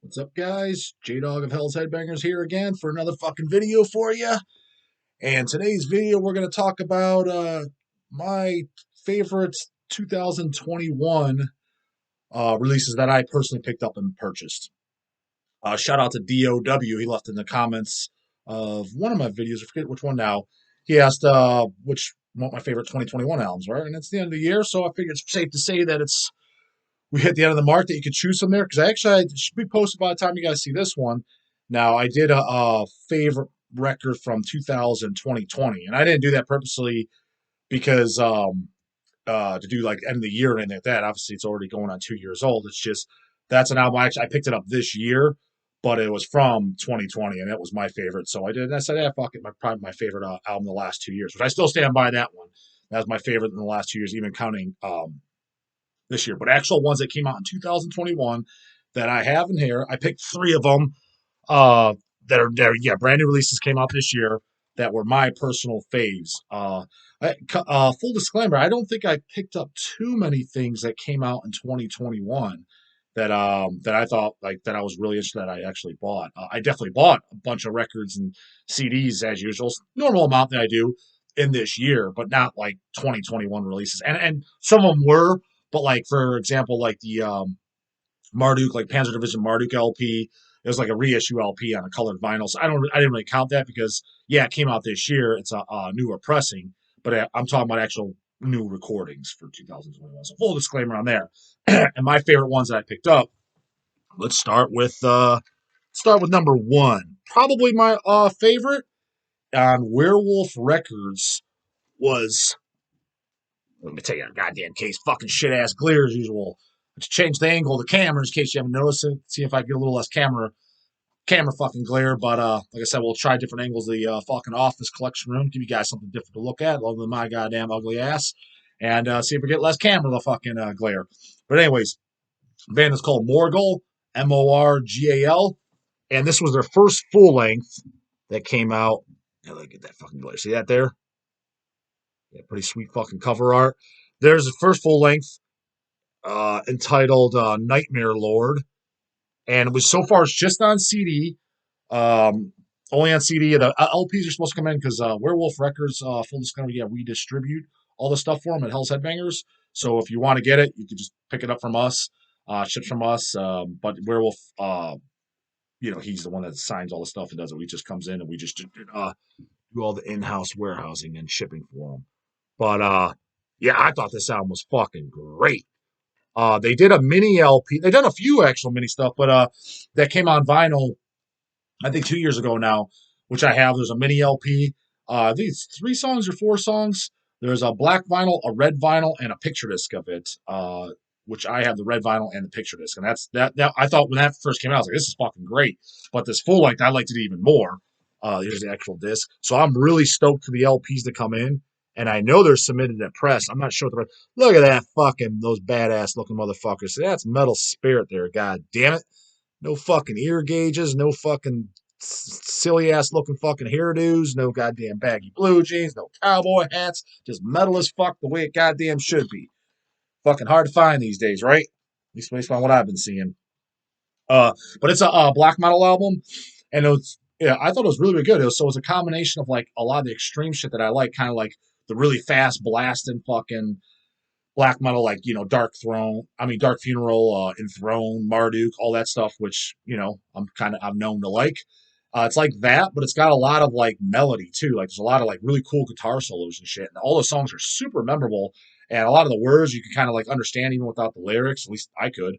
What's up, guys? J-dawg of Hells headbangers here again for another fucking video for you. And today's video, we're going to talk about my favorite 2021 releases that I personally picked up and purchased. Shout out to DOW. He left in the comments of one of my videos. I forget which one now. He asked what my favorite 2021 albums were, and it's the end of the year, so I figured it's safe to say that we hit the end of the mark that you could choose from there, because I should be posted by the time you guys see this one. Now, I did a favorite record from 2020, and I didn't do that purposely because to do like end of the year or anything like that. Obviously, it's already going on 2 years old. It's just that's an album I picked it up this year, but it was from 2020, and it was my favorite. So I did. And I said, yeah, fuck it, probably my favorite album the last 2 years, which I still stand by that one. That was my favorite in the last 2 years, even counting this year. But actual ones that came out in 2021 that I have in here, I picked three of them uh, that are there. Yeah, brand new releases came out this year that were my personal faves. Full disclaimer: I don't think I picked up too many things that came out in 2021 that I thought like that I was really interested that I actually bought. I definitely bought a bunch of records and CDs as usual, normal amount that I do in this year, but not like 2021 releases. And some of them were, but like for example, like the Marduk, like Panzer Division Marduk LP. It was like a reissue LP on a colored vinyl. So I didn't really count that because yeah, it came out this year. It's a newer pressing, but I'm talking about actual new recordings for 2021. So full disclaimer on there. And my favorite ones that I picked up. Let's start with number one. Probably my favorite on Werewolf Records was. Let me tell you, goddamn case, fucking shit ass glare as usual. Let's change the angle of the camera in case you haven't noticed it. See if I get a little less camera fucking glare. But like I said, we'll try different angles of the fucking office collection room, give you guys something different to look at, other than my goddamn ugly ass, and see if we get less camera the fucking glare. But anyways, the band is called Morgul, Morgal, and this was their first full length that came out. Yeah, look at that fucking glare. See that there? Yeah, pretty sweet fucking cover art. There's the first full length entitled Nightmare Lord, and it was so far it's just on CD. Only on CD. The LPs are supposed to come in because Werewolf Records, full disclaimer, yeah, we distribute all the stuff for them at Hell's Headbangers. So if you want to get it, you can just pick it up from us, ship from us. But Werewolf, he's the one that signs all the stuff and does it. We just comes in and we just do all the in-house warehousing and shipping for them. But yeah, I thought this album was fucking great. They did a mini LP. They've done a few actual mini stuff, but that came on vinyl, I think 2 years ago now, which I have. There's a mini LP. I think it's 3 songs or 4 songs. There's a black vinyl, a red vinyl, and a picture disc of it, which I have the red vinyl and the picture disc. And that's that. I thought when that first came out, I was like, this is fucking great. But this full length, I liked it even more. Here's the actual disc. So I'm really stoked for the LPs to come in. And I know they're submitted at press. I'm not sure what the look at that fucking those badass looking motherfuckers. That's Metal Spirit there. God damn it. No fucking ear gauges. No fucking silly ass looking fucking hairdos. No goddamn baggy blue jeans. No cowboy hats. Just metal as fuck the way it goddamn should be. Fucking hard to find these days, right? At least based on what I've been seeing. But it's a black metal album, and it was yeah, I thought it was really, really good. So it was a combination of like a lot of the extreme shit that I like, kind of like the really fast blasting fucking black metal, like Dark Funeral, Enthroned, Marduk, all that stuff, which I'm known to like. It's like that, but it's got a lot of like melody too. Like there's a lot of like really cool guitar solos and shit, and all the songs are super memorable. And a lot of the words you can kind of like understand even without the lyrics. At least I could.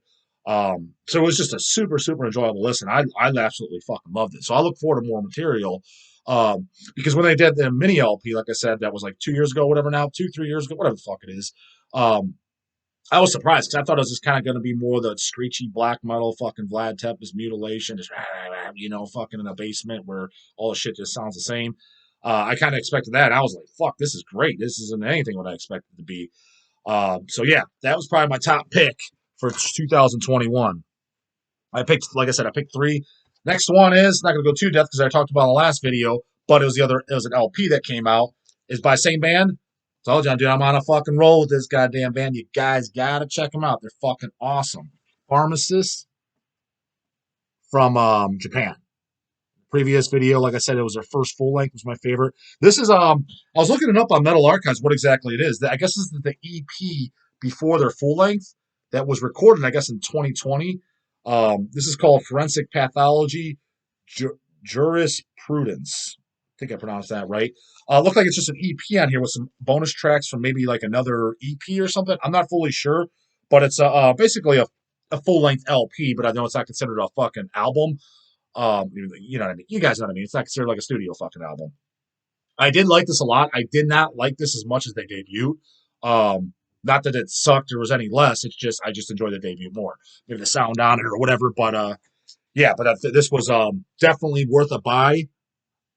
So it was just a super, super enjoyable listen. I absolutely fucking loved it. So I look forward to more material. Because when they did the mini LP, like I said, that was like 2 years ago, whatever now, 2, 3 years ago, whatever the fuck it is. I was surprised because I thought it was just kind of going to be more the screechy black metal, fucking Vlad Tepes mutilation, just fucking in a basement where all the shit just sounds the same. I kind of expected that. I was like, fuck, this is great. This isn't anything what I expected it to be. So yeah, that was probably my top pick for 2021. Like I said, I picked three. Next one is not going to go too depth because I talked about in the last video, but it was an LP that came out. It's by same band. Told you, dude, I'm on a fucking roll with this goddamn band. You guys gotta check them out. They're fucking awesome. Pharmacist. from Japan. Previous video, like I said, it was their first full length, was my favorite. This is I was looking it up on Metal Archives what exactly it is. I guess this is the EP before their full length that was recorded, I guess, in 2020. This is called Forensic Pathology Jurisprudence. I think I pronounced that right. Looked like it's just an EP on here with some bonus tracks from maybe like another EP or something. I'm not fully sure, but it's basically a full length LP, but I know it's not considered a fucking album. You know what I mean? You guys know what I mean? It's not considered like a studio fucking album. I did like this a lot. I did not like this as much as they debuted. Not that it sucked or was any less. It's just I just enjoyed the debut more. Maybe the sound on it or whatever. But yeah, but this was definitely worth a buy.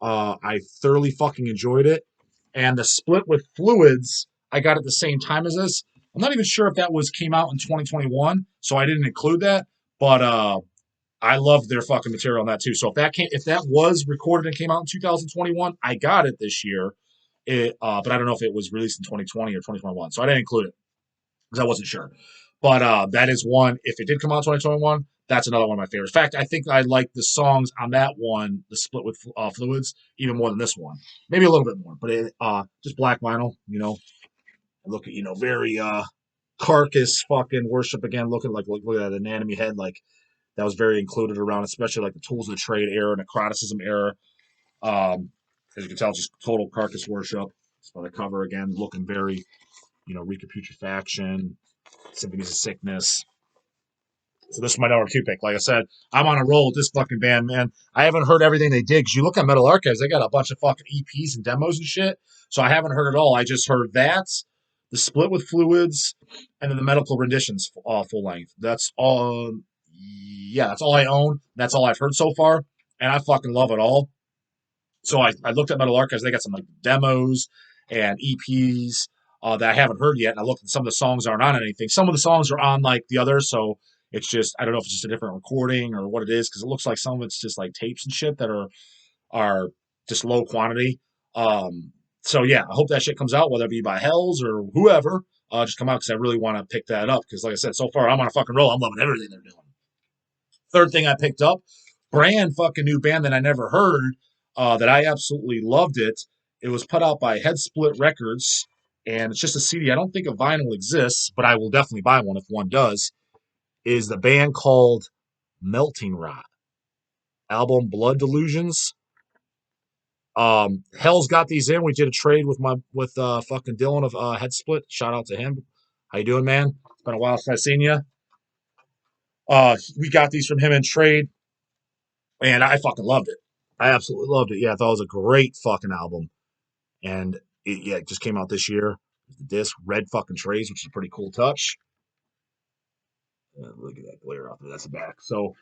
I thoroughly fucking enjoyed it. And the split with Fluids, I got at the same time as this. I'm not even sure if that was came out in 2021, so I didn't include that. But I loved their fucking material on that too. So if that was recorded and came out in 2021, I got it this year. But I don't know if it was released in 2020 or 2021, so I didn't include it because I wasn't sure. But that is one. If it did come out in 2021, that's another one of my favorites. In fact, I think I like the songs on that one, the split with Fluids, even more than this one. Maybe a little bit more, but just black vinyl. Look at very carcass fucking worship again. Looking like look at that anatomy head like that was very included around, especially like the tools of the trade era, necroticism era. As you can tell, just total carcass worship. It's by the cover again, looking very, recaputrefaction, symphonies of sickness. So this is my number two pick. Like I said, I'm on a roll with this fucking band, man. I haven't heard everything they did because you look at Metal Archives, they got a bunch of fucking EPs and demos and shit. So I haven't heard it all. I just heard that, the split with Fluids, and then the medical renditions full length. That's all. Yeah, that's all I own. That's all I've heard so far, and I fucking love it all. So I looked at Metal Archives. They got some like demos and EPs that I haven't heard yet. And I looked at some of the songs aren't on anything. Some of the songs are on like the others, so it's just I don't know if it's just a different recording or what it is because it looks like some of it's just like tapes and shit that are just low quantity. So yeah, I hope that shit comes out, whether it be by Hells or whoever. Just come out because I really want to pick that up because, like I said, so far I'm on a fucking roll. I'm loving everything they're doing. Third thing I picked up, brand fucking new band that I never heard, that I absolutely loved it. It was put out by Head Split Records, and it's just a CD. I don't think a vinyl exists, but I will definitely buy one if one does. Is the band called Melting Rot? Album Blood Delusions. Hell's got these in. We did a trade with fucking Dylan of Head Split. Shout out to him. How you doing, man? It's been a while since I've seen you. We got these from him in trade, and I fucking loved it. I absolutely loved it. Yeah, I thought it was a great fucking album, and it just came out this year. The disc, red fucking trays, which is a pretty cool touch. Look at that glare out there. That's the back. So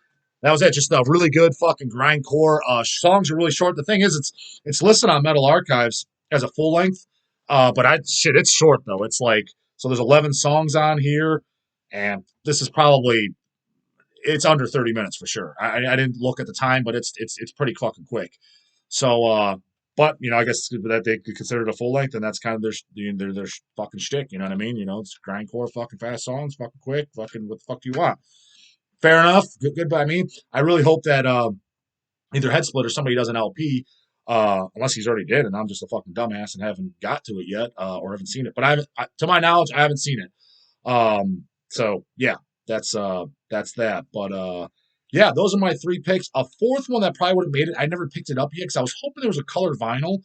that was it. Just a really good fucking grindcore. Songs are really short. The thing is, it's listed on Metal Archives as a full length. But it's short though. It's like there's 11 songs on here, and this is probably it's under 30 minutes for sure. I didn't look at the time, but it's pretty fucking quick. So but I guess that they could consider it a full length, and that's kind of their fucking shtick. You know what I mean? It's grindcore, fucking fast songs, fucking quick, fucking what the fuck do you want? Fair enough. Good by me. I really hope that either Head Split or somebody does an LP, unless he's already did, and I'm just a fucking dumbass and haven't got to it yet, or haven't seen it. But to my knowledge, I haven't seen it. So yeah, that's that. But yeah, those are my three picks. A fourth one that probably would have made it. I never picked it up yet because I was hoping there was a colored vinyl.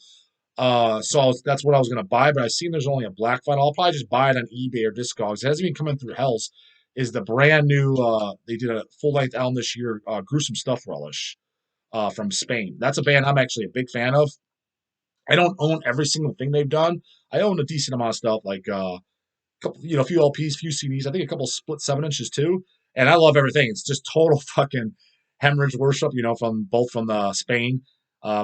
That's what I was gonna buy, but I seen there's only a black vinyl. I'll probably just buy it on eBay or Discogs. It hasn't even come in through Hells. Is the brand new? They did a full length album this year. Gruesome Stuff Relish, from Spain. That's a band I'm actually a big fan of. I don't own every single thing they've done. I own a decent amount of stuff, like couple, a few LPs, few CDs. I think a couple split 7 inches too. And I love everything. It's just total fucking hemorrhage worship, from Spain.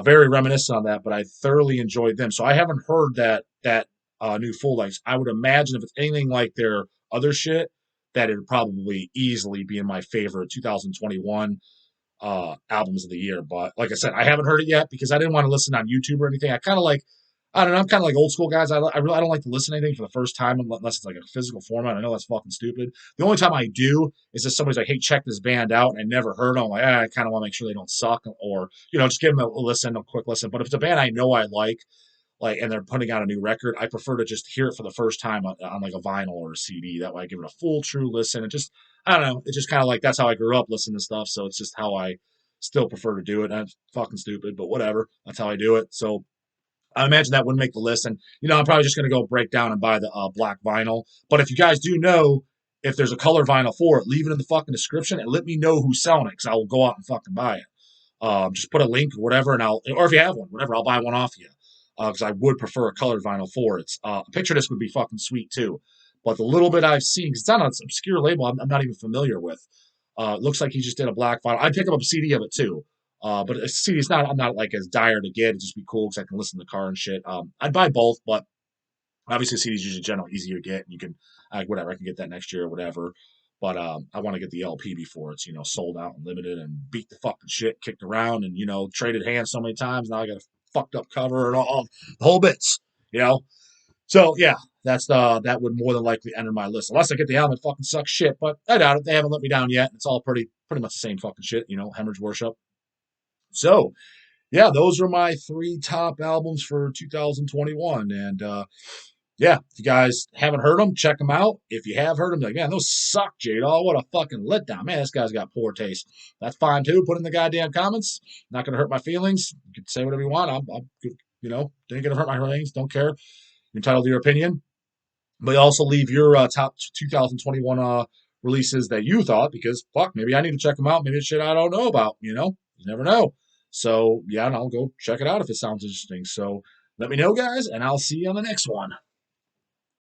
Very reminiscent on that, but I thoroughly enjoyed them. So I haven't heard that new full length. I would imagine if it's anything like their other shit, that it'd probably easily be in my favorite 2021 albums of the year. But like I said, I haven't heard it yet because I didn't want to listen on YouTube or anything. I kind of like I don't know. I'm kind of like old school guys. I really I don't like to listen to anything for the first time unless it's like a physical format. I know that's fucking stupid. The only time I do is if somebody's like, "Hey, check this band out," and I never heard them. I'm like, I kind of want to make sure they don't suck, or just give them a listen, a quick listen. But if it's a band I know I like, and they're putting out a new record, I prefer to just hear it for the first time on like a vinyl or a CD. That way, I give it a full, true listen. It just, I don't know. It's just kind of like that's how I grew up listening to stuff. So it's just how I still prefer to do it. And it's fucking stupid, but whatever. That's how I do it. So I imagine that wouldn't make the list. And, I'm probably just going to go break down and buy the black vinyl. But if you guys do know if there's a color vinyl for it, leave it in the fucking description and let me know who's selling it because I will go out and fucking buy it. Just put a link or whatever, or if you have one, whatever, I'll buy one off you. Because I would prefer a colored vinyl for it. A picture disc would be fucking sweet too. But the little bit I've seen, because it's on an obscure label I'm not even familiar with. It looks like he just did a black vinyl. I'd pick up a CD of it too. But a CD is not. I'm not like as dire to get. It'd just be cool because I can listen to the car and shit. I'd buy both, but obviously CD is usually generally easier to get. And you can, whatever, I can get that next year or whatever. But I want to get the LP before it's sold out and limited and beat the fucking shit, kicked around and traded hands so many times. Now I got a fucked up cover and all the whole bits. You know. So yeah, that would more than likely enter my list unless I get the album that fucking sucks shit. But I doubt it. They haven't let me down yet. It's all pretty much the same fucking shit. Hemorrhage Worship. So yeah, those are my three top albums for 2021. And yeah, if you guys haven't heard them, check them out. If you have heard them, like, man, those suck, J-dawg. What a fucking letdown. Man, this guy's got poor taste. That's fine too. Put in the goddamn comments. Not going to hurt my feelings. You can say whatever you want. I'm didn't going to hurt my feelings. Don't care. You're entitled to your opinion. But also leave your top 2021 releases that you thought, because fuck, maybe I need to check them out. Maybe it's shit I don't know about. You never know. So yeah, and I'll go check it out if it sounds interesting. So let me know, guys, and I'll see you on the next one.